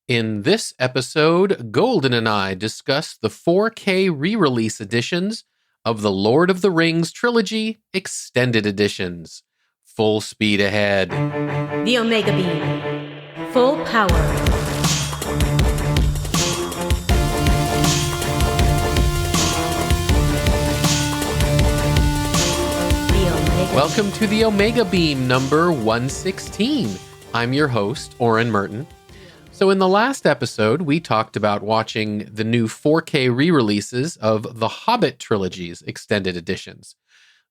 In this episode, Golden and I discuss the 4K re-release editions of the Lord of the Rings Trilogy Extended Editions. Full speed ahead. The Omega Beam. Full power. Welcome to the Omega Beam number 116. I'm your host, Oren Merton. So in the last episode, we talked about watching the new 4K re-releases of the Hobbit trilogy's extended editions.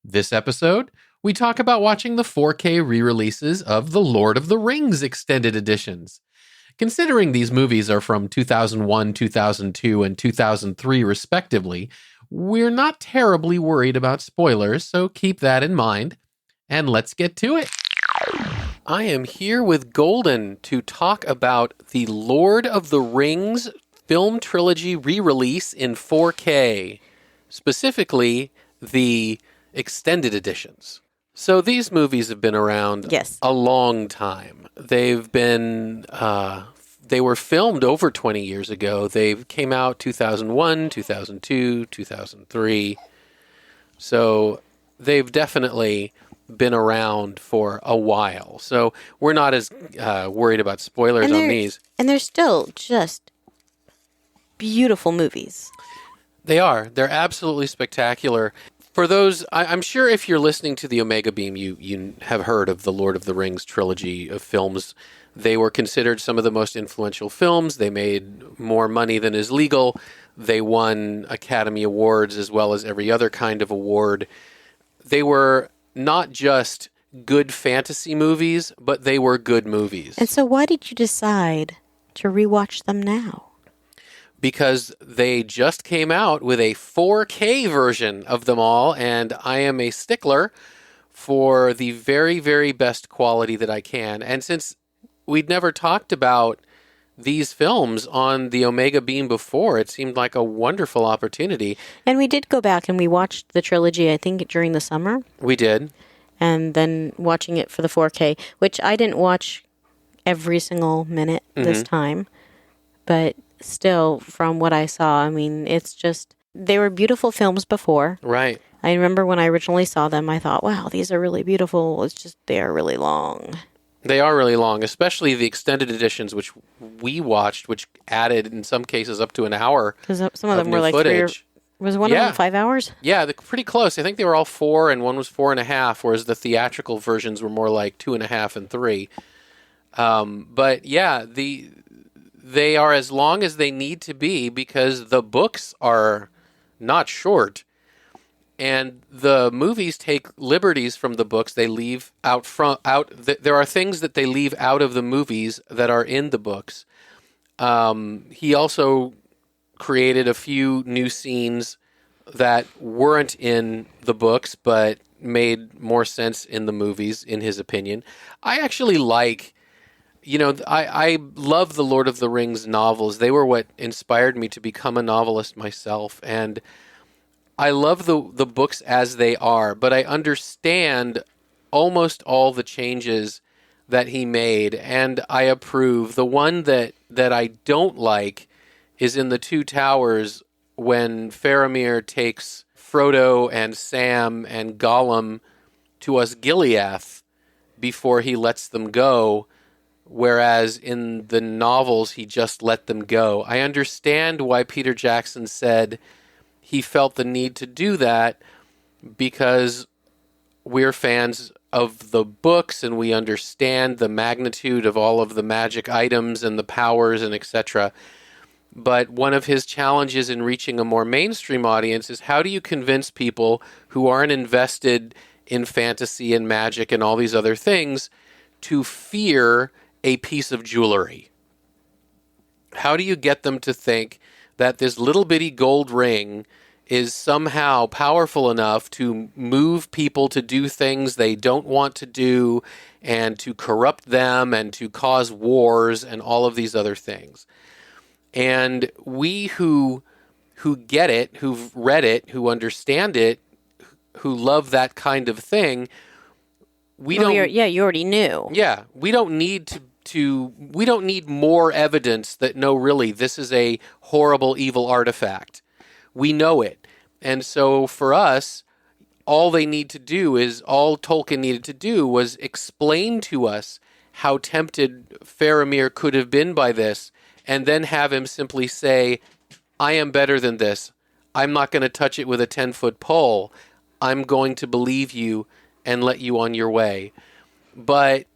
This episode, we talk about watching the 4K re-releases of the Lord of the Rings extended editions. Considering these movies are from 2001, 2002, and 2003 respectively, we're not terribly worried about spoilers, so keep that in mind. And let's get to it. I am here with Golden to talk about the Lord of the Rings film trilogy re-release in 4K, specifically the extended editions. So these movies have been around a long time. They've been, they were filmed over 20 years ago. They came out 2001, 2002, 2003. So they've definitely been around for a while. So we're not as worried about spoilers on these. And they're still just beautiful movies. They are. They're absolutely spectacular. For those, I'm sure if you're listening to the Omega Beam, you have heard of the Lord of the Rings trilogy of films. They were considered some of the most influential films. They made more money than is legal. They won Academy Awards as well as every other kind of award. They were not just good fantasy movies, but they were good movies. And so why did you decide to rewatch them now? Because they just came out with a 4K version of them all, and I am a stickler for the very, very best quality that I can. And since we'd never talked about these films on the Omega Beam before, it seemed like a wonderful opportunity. And we did go back and we watched the trilogy, I think, during the summer. We did. And then watching it for the 4K, which I didn't watch every single minute this time. But still, from what I saw, I mean, it's just, they were beautiful films before. Right. I remember when I originally saw them, I thought, wow, these are really beautiful. It's just, they are really long. They are really long, especially the extended editions, which we watched, which added, in some cases, up to an hour. Because some of them were like footage. Was one of them 5 hours? Yeah, they're pretty close. I think they were all 4, and one was 4.5, whereas the theatrical versions were more like 2.5 and 3. But yeah, they are as long as they need to be because the books are not short. And the movies take liberties from the books. They leave there are things that they leave out of the movies that are in the books. He also created a few new scenes that weren't in the books, but made more sense in the movies, in his opinion. I actually like, I love the Lord of the Rings novels. They were what inspired me to become a novelist myself. And I love the books as they are, but I understand almost all the changes that he made, and I approve. The one that I don't like is in the Two Towers when Faramir takes Frodo and Sam and Gollum to Osgiliath before he lets them go, whereas in the novels he just let them go. I understand why Peter Jackson said he felt the need to do that because we're fans of the books and we understand the magnitude of all of the magic items and the powers and etc. But one of his challenges in reaching a more mainstream audience is how do you convince people who aren't invested in fantasy and magic and all these other things to fear a piece of jewelry? How do you get them to think that this little bitty gold ring is somehow powerful enough to move people to do things they don't want to do and to corrupt them and to cause wars and all of these other things? And we who get it, who've read it, who understand it, who love that kind of thing, you already knew. Yeah, we don't need we don't need more evidence that no, really, this is a horrible, evil artifact. We know it. And so for us, all Tolkien needed to do was explain to us how tempted Faramir could have been by this, and then have him simply say, I am better than this. I'm not going to touch it with a 10-foot pole. I'm going to believe you and let you on your way. But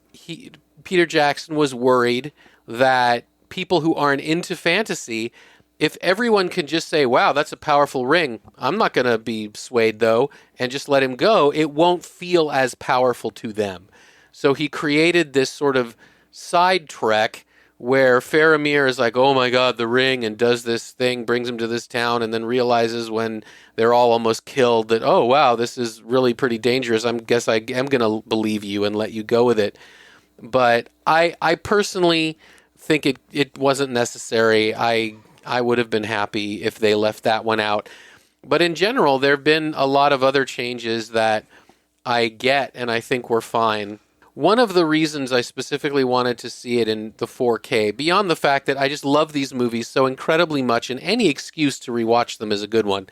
Peter Jackson was worried that people who aren't into fantasy, if everyone can just say, wow, that's a powerful ring, I'm not going to be swayed, though, and just let him go, it won't feel as powerful to them. So he created this sort of side trek where Faramir is like, oh my God, the ring, and does this thing, brings him to this town, and then realizes when they're all almost killed that, oh wow, this is really pretty dangerous. I guess I am going to believe you and let you go with it. But I personally think it wasn't necessary. I would have been happy if they left that one out. But in general, there have been a lot of other changes that I get and I think were fine. One of the reasons I specifically wanted to see it in the 4K, beyond the fact that I just love these movies so incredibly much, and any excuse to rewatch them is a good one,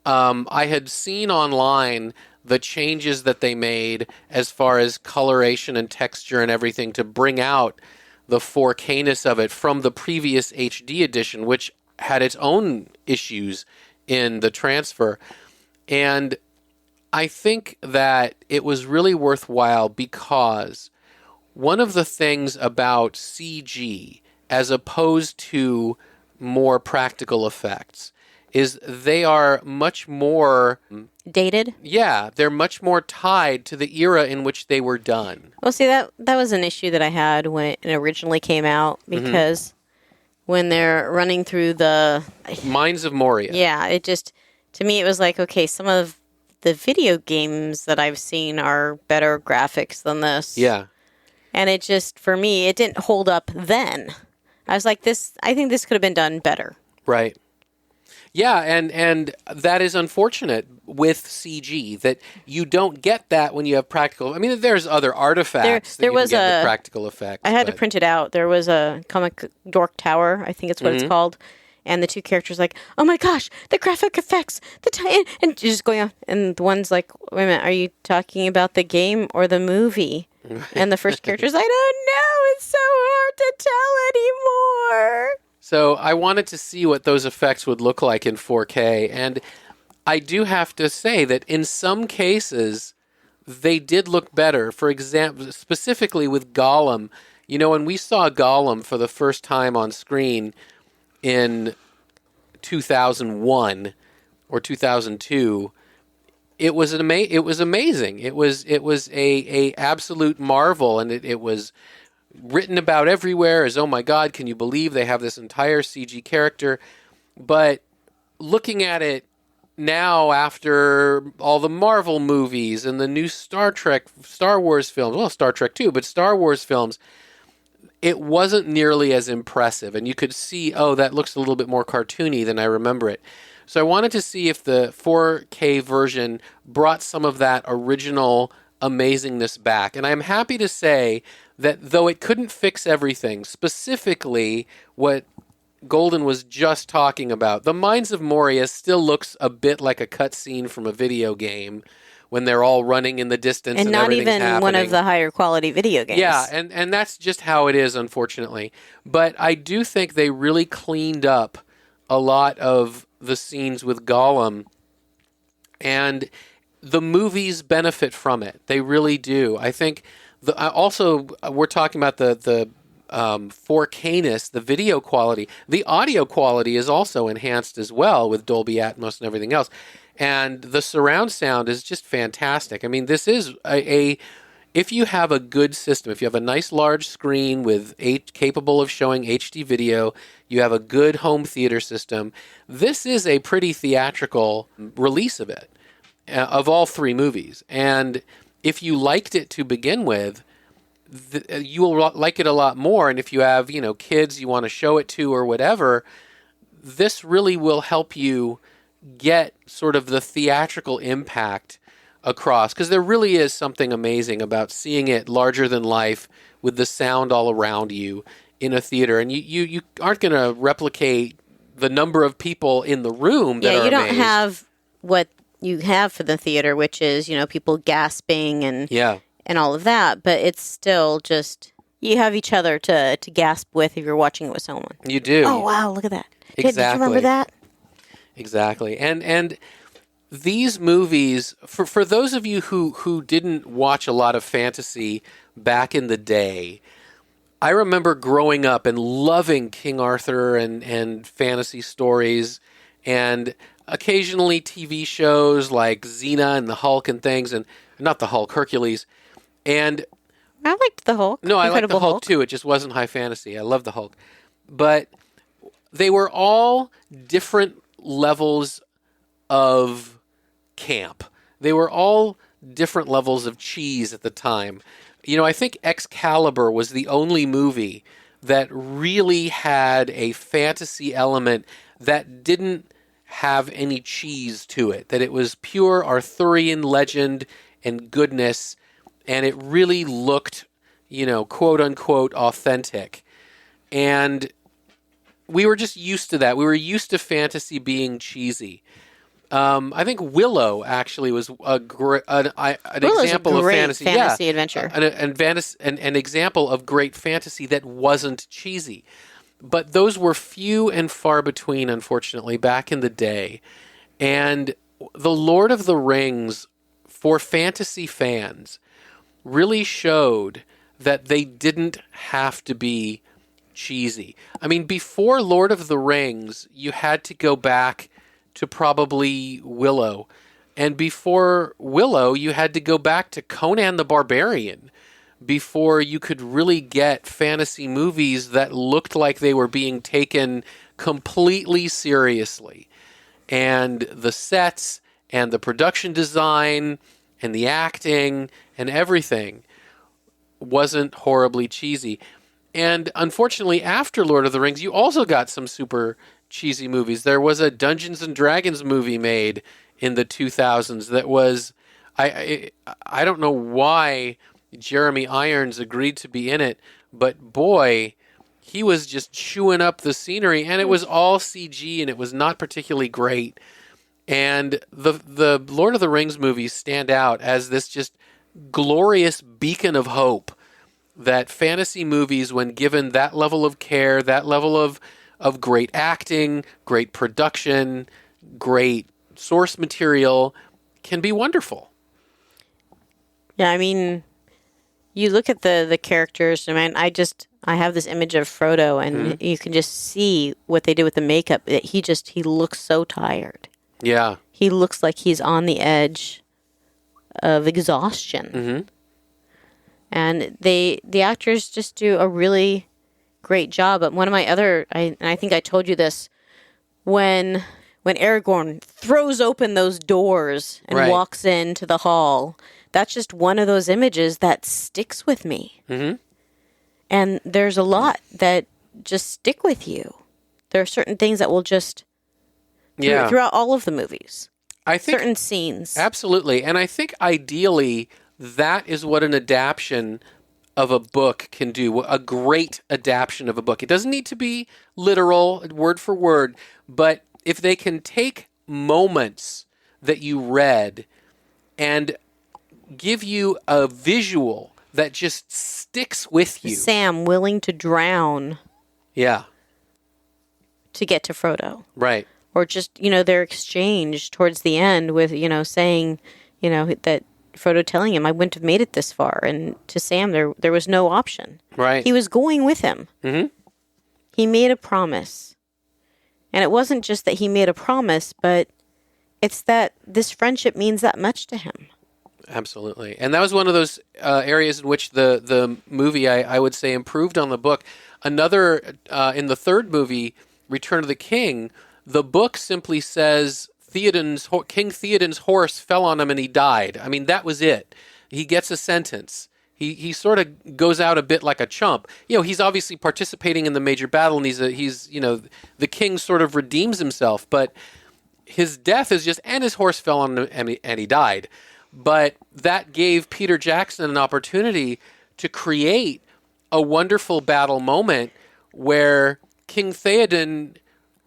I had seen online the changes that they made as far as coloration and texture and everything to bring out the 4K-ness of it from the previous HD edition, which had its own issues in the transfer. And I think that it was really worthwhile because one of the things about CG, as opposed to more practical effects, is they are much more dated. Yeah, they're much more tied to the era in which they were done. Well, see, that was an issue that I had when it originally came out, because when they're running through the Mines of Moria. Yeah, it just, to me, it was like, okay, some of the video games that I've seen are better graphics than this. Yeah. And it just, for me, it didn't hold up then. I was like, I think this could have been done better. Right. Yeah, and that is unfortunate with CG, that you don't get that when you have practical. I mean, there's other artifacts that you can get with practical effects. I had to print it out. There was a comic Dork Tower, I think it's what it's called. And the two characters like, oh my gosh, the graphic effects, and just going on. And the one's like, wait a minute, are you talking about the game or the movie? And the first character's like, oh no, it's so hard to tell anymore. So I wanted to see what those effects would look like in 4K. And I do have to say that in some cases, they did look better. For example, specifically with Gollum. You know, when we saw Gollum for the first time on screen in 2001 or 2002, it was amazing. It was a absolute marvel, and it was written about everywhere as, oh my God, can you believe they have this entire CG character? But looking at it now after all the Marvel movies and the new Star Wars films, well, Star Trek too, but Star Wars films, it wasn't nearly as impressive. And you could see, oh, that looks a little bit more cartoony than I remember it. So I wanted to see if the 4K version brought some of that original amazingness back. And I'm happy to say that though it couldn't fix everything, specifically what Golden was just talking about, the Mines of Moria still looks a bit like a cutscene from a video game when they're all running in the distance and not everything's even happening. One of the higher quality video games. Yeah, and that's just how it is, unfortunately. But I do think they really cleaned up a lot of the scenes with Gollum, and the movies benefit from it. They really do. I think also we're talking about the 4K-ness, the video quality. The audio quality is also enhanced as well with Dolby Atmos and everything else. And the surround sound is just fantastic. I mean, this is if you have a good system, if you have a nice large screen with capable of showing HD video, you have a good home theater system, this is a pretty theatrical release of it, of all three movies. And if you liked it to begin with, you will like it a lot more. And if you have, kids you want to show it to or whatever, this really will help you get sort of the theatrical impact across, because there really is something amazing about seeing it larger than life with the sound all around you in a theater. And you aren't going to replicate the number of people in the room that are you don't amazed. have what you have for the theater, which is, people gasping and all of that. But it's still just, you have each other to gasp with if you're watching it with someone. You do. Oh, wow, look at that. Exactly. Did you remember that? Exactly. And these movies, for those of you who didn't watch a lot of fantasy back in the day, I remember growing up and loving King Arthur and fantasy stories, and occasionally TV shows like Xena and the Hulk and things, and not the Hulk, Hercules. And I liked the Hulk. no, I liked the Incredible Hulk too. It just wasn't high fantasy. I love the Hulk. But they were all different levels of camp. They were all different levels of cheese at the time. I think Excalibur was the only movie that really had a fantasy element that didn't have any cheese to it, that it was pure Arthurian legend and goodness, and it really looked, quote unquote, authentic. And we were just used to that. We were used to fantasy being cheesy. I think Willow actually was an example of fantasy. Adventure. An example of great fantasy that wasn't cheesy. But those were few and far between, unfortunately, back in the day. And The Lord of the Rings, for fantasy fans, really showed that they didn't have to be cheesy. I mean, before Lord of the Rings, you had to go back to probably Willow. And before Willow, you had to go back to Conan the Barbarian before you could really get fantasy movies that looked like they were being taken completely seriously. And the sets and the production design and the acting and everything wasn't horribly cheesy. And unfortunately, after Lord of the Rings, you also got some super cheesy movies. There was a Dungeons and Dragons movie made in the 2000s that was, I don't know why Jeremy Irons agreed to be in it, but boy, he was just chewing up the scenery, and it was all CG, and it was not particularly great. And the Lord of the Rings movies stand out as this just glorious beacon of hope that fantasy movies, when given that level of care, that level of great acting, great production, great source material, can be wonderful. Yeah, I mean, you look at the characters. I mean, I have this image of Frodo, and you can just see what they did with the makeup. He looks so tired. Yeah. He looks like he's on the edge of exhaustion. Mm-hmm. And the actors just do a really great job. But one of my other, I think I told you this, when Aragorn throws open those doors and walks into the hall, that's just one of those images that sticks with me. Mm-hmm. And there's a lot that just stick with you. There are certain things that will just throughout all of the movies. I think certain scenes. Absolutely. And I think ideally that is what an adaptation of a book can do, a great adaptation of a book. It doesn't need to be literal, word for word, but if they can take moments that you read and give you a visual that just sticks with you. Sam willing to drown. Yeah. To get to Frodo. Right. Or just, their exchange towards the end with, saying, that Frodo telling him, I wouldn't have made it this far. And to Sam, there was no option. Right. He was going with him. Mm-hmm. He made a promise. And it wasn't just that he made a promise, but it's that this friendship means that much to him. Absolutely. And that was one of those areas in which the movie, I would say, improved on the book. Another, in the third movie, Return of the King, the book simply says King Theoden's horse fell on him and he died. I mean, that was it. He gets a sentence. He sort of goes out a bit like a chump. He's obviously participating in the major battle, and he's the king sort of redeems himself, but his death is just, and his horse fell on him and he died. But that gave Peter Jackson an opportunity to create a wonderful battle moment where King Theoden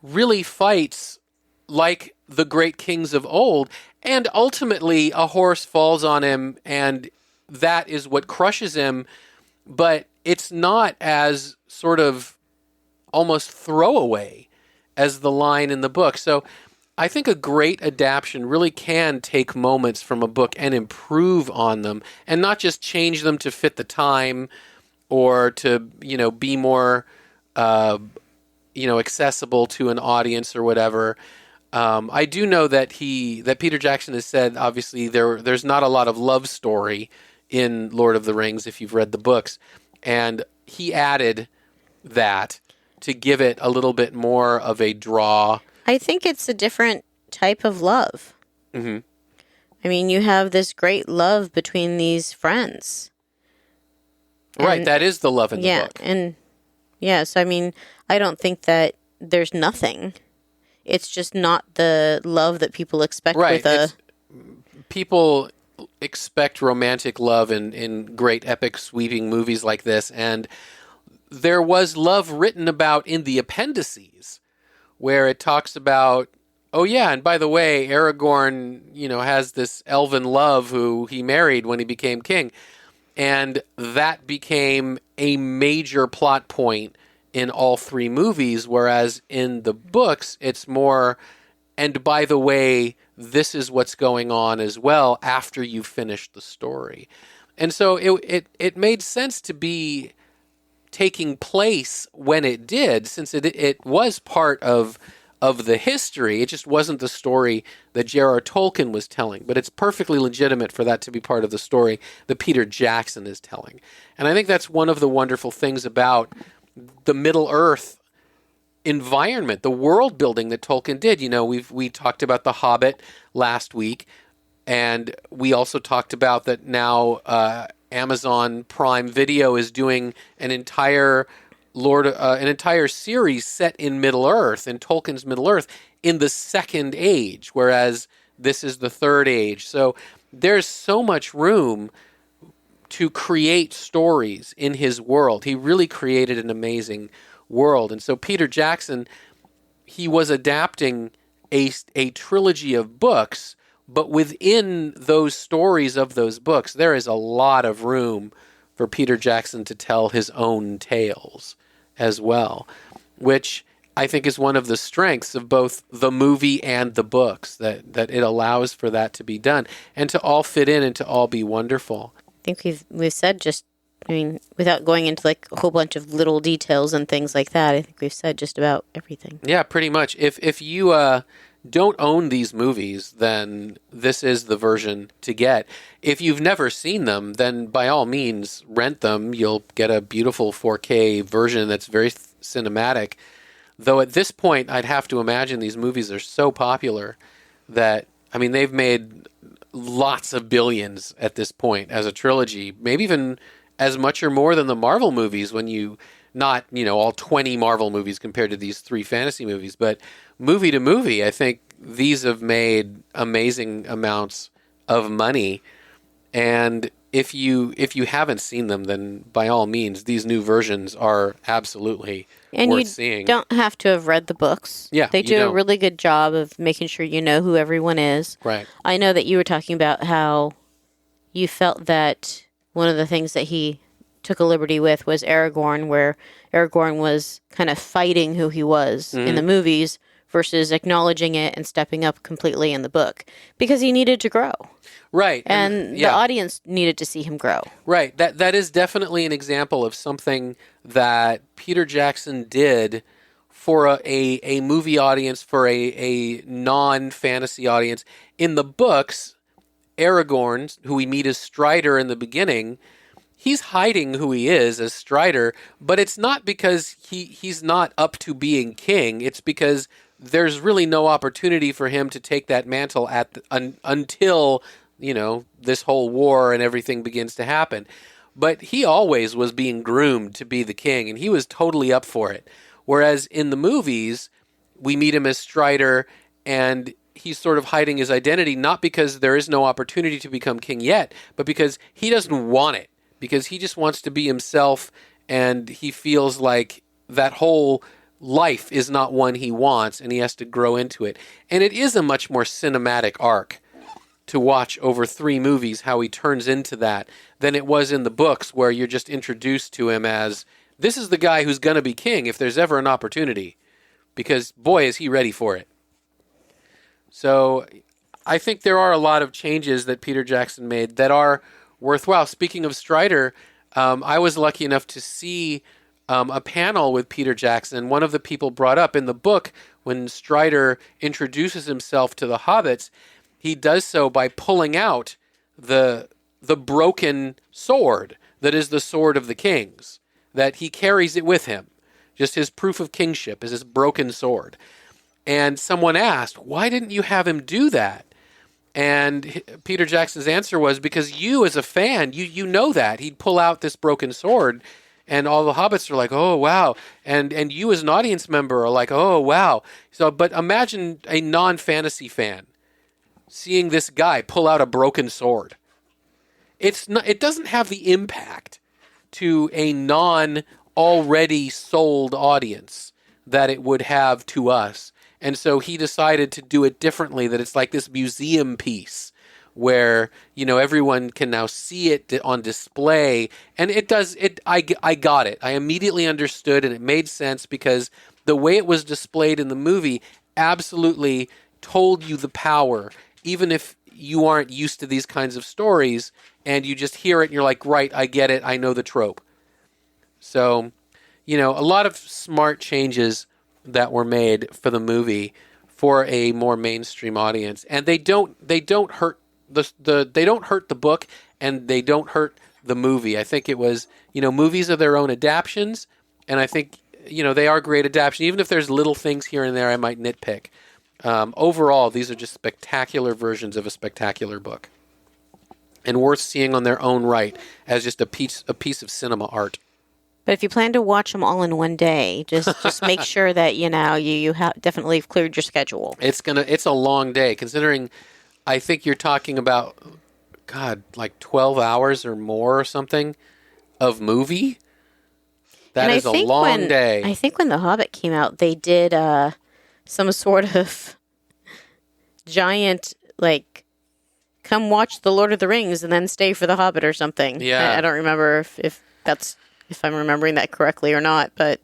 really fights like the great kings of old, and ultimately a horse falls on him, and that is what crushes him. But it's not as sort of almost throwaway as the line in the book. So I think a great adaptation really can take moments from a book and improve on them, and not just change them to fit the time or to, be more, accessible to an audience or whatever. I do know that Peter Jackson has said, obviously, there's not a lot of love story in Lord of the Rings if you've read the books, and he added that to give it a little bit more of a draw. I think it's a different type of love. Mm-hmm. I mean, you have this great love between these friends. Right, that is the love in the book. And yes, I mean, I don't think that there's nothing. It's just not the love that people expect people expect romantic love in great epic sweeping movies like this, and there was love written about in the appendices where it talks about, oh yeah, and by the way, Aragorn, has this elven love who he married when he became king. And that became a major plot point in all three movies, whereas in the books, it's more, and by the way, this is what's going on as well after you finish the story. And so it made sense to be taking place when it did, since it was part of the history. It just wasn't the story that J.R.R. Tolkien was telling, but it's perfectly legitimate for that to be part of the story that Peter Jackson is telling. And I think that's one of the wonderful things about the Middle-earth environment, the world building that Tolkien did. We talked about The Hobbit last week, and we also talked about that now Amazon Prime Video is doing an entire series set in Middle-earth, in Tolkien's Middle-earth, in the Second Age, whereas this is the Third Age. So there's so much room to create stories in his world. He really created an amazing world. And so Peter Jackson, he was adapting a trilogy of books, but within those stories of those books, there is a lot of room for Peter Jackson to tell his own tales as well, which I think is one of the strengths of both the movie and the books, that it allows for that to be done and to all fit in and to all be wonderful. I think we've said without going into like a whole bunch of little details and things like that, I think we've said just about everything. Yeah, pretty much. If you don't own these movies, then this is the version to get. If you've never seen them, then by all means rent them. You'll get a beautiful 4K version that's very cinematic. Though at this point, I'd have to imagine these movies are so popular that, they've made lots of billions at this point as a trilogy, maybe even as much or more than the Marvel movies when you, not, all 20 Marvel movies compared to these 3 fantasy movies, but movie to movie, I think these have made amazing amounts of money. And if you haven't seen them, then by all means, these new versions are absolutely worth seeing. And you don't have to have read the books. Yeah, they do a really good job of making sure you know who everyone is. Right. I know that you were talking about how you felt that one of the things that he took a liberty with was Aragorn, where Aragorn was kind of fighting who he was in the movies versus acknowledging it and stepping up completely in the book, because he needed to grow. Right. And the audience needed to see him grow. Right. That is definitely an example of something that Peter Jackson did for a movie audience, for a non-fantasy audience. In the books, Aragorn, who we meet as Strider in the beginning, he's hiding who he is as Strider, but it's not because he's not up to being king. It's because there's really no opportunity for him to take that mantle until, this whole war and everything begins to happen. But he always was being groomed to be the king, and he was totally up for it. Whereas in the movies, we meet him as Strider, and he's sort of hiding his identity, not because there is no opportunity to become king yet, but because he doesn't want it, because he just wants to be himself, and he feels like that whole life is not one he wants, and he has to grow into it. And it is a much more cinematic arc to watch over 3 movies, how he turns into that, than it was in the books, where you're just introduced to him as, this is the guy who's going to be king if there's ever an opportunity, because boy, is he ready for it. So I think there are a lot of changes that Peter Jackson made that are worthwhile. Speaking of Strider, I was lucky enough to see a panel with Peter Jackson. One of the people brought up in the book, when Strider introduces himself to the hobbits, he does so by pulling out the broken sword that is the sword of the kings, that he carries it with him. Just his proof of kingship is his broken sword. And someone asked, why didn't you have him do that? And Peter Jackson's answer was, because you as a fan, you know that. He'd pull out this broken sword, and all the hobbits are like, oh, wow. And you as an audience member are like, oh, wow. So, but imagine a non-fantasy fan seeing this guy pull out a broken sword. It doesn't have the impact to a non-already sold audience that it would have to us. And so he decided to do it differently, that it's like this museum piece where, everyone can now see it on display. And it does, I got it. I immediately understood, and it made sense, because the way it was displayed in the movie absolutely told you the power, even if you aren't used to these kinds of stories, and you just hear it and you're like, right, I get it, I know the trope. So, a lot of smart changes that were made for the movie for a more mainstream audience, and they don't hurt they don't hurt the book, and they don't hurt the movie. I think it was, movies are their own adaptions, and I think, they are great adaptions, even if there's little things here and there I might nitpick. Overall, these are just spectacular versions of a spectacular book, and worth seeing on their own right as just a piece of cinema art. But if you plan to watch them all in one day, just make sure that you definitely have cleared your schedule. It's a long day, considering I think you're talking about, God, like 12 hours or more or something of movie. That is a long day. I think when The Hobbit came out, they did some sort of giant, like, come watch The Lord of the Rings and then stay for The Hobbit or something. Yeah. I don't remember if I'm remembering that correctly or not, but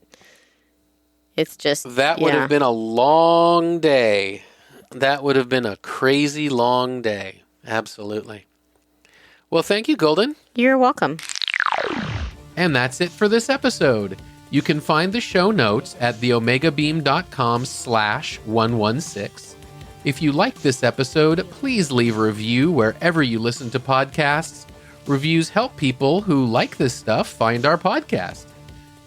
it's just... That would have been a long day. That would have been a crazy long day. Absolutely. Well, thank you, Golden. You're welcome. And that's it for this episode. You can find the show notes at theomegabeam.com/116. If you like this episode, please leave a review wherever you listen to podcasts. Reviews help people who like this stuff find our podcast.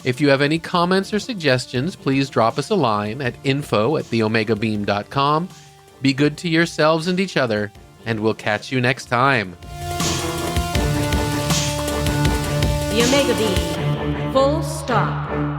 If you have any comments or suggestions, please drop us a line at info@theomegabeam.com. Be good to yourselves and each other, and we'll catch you next time. The Omega Beam. Full stop.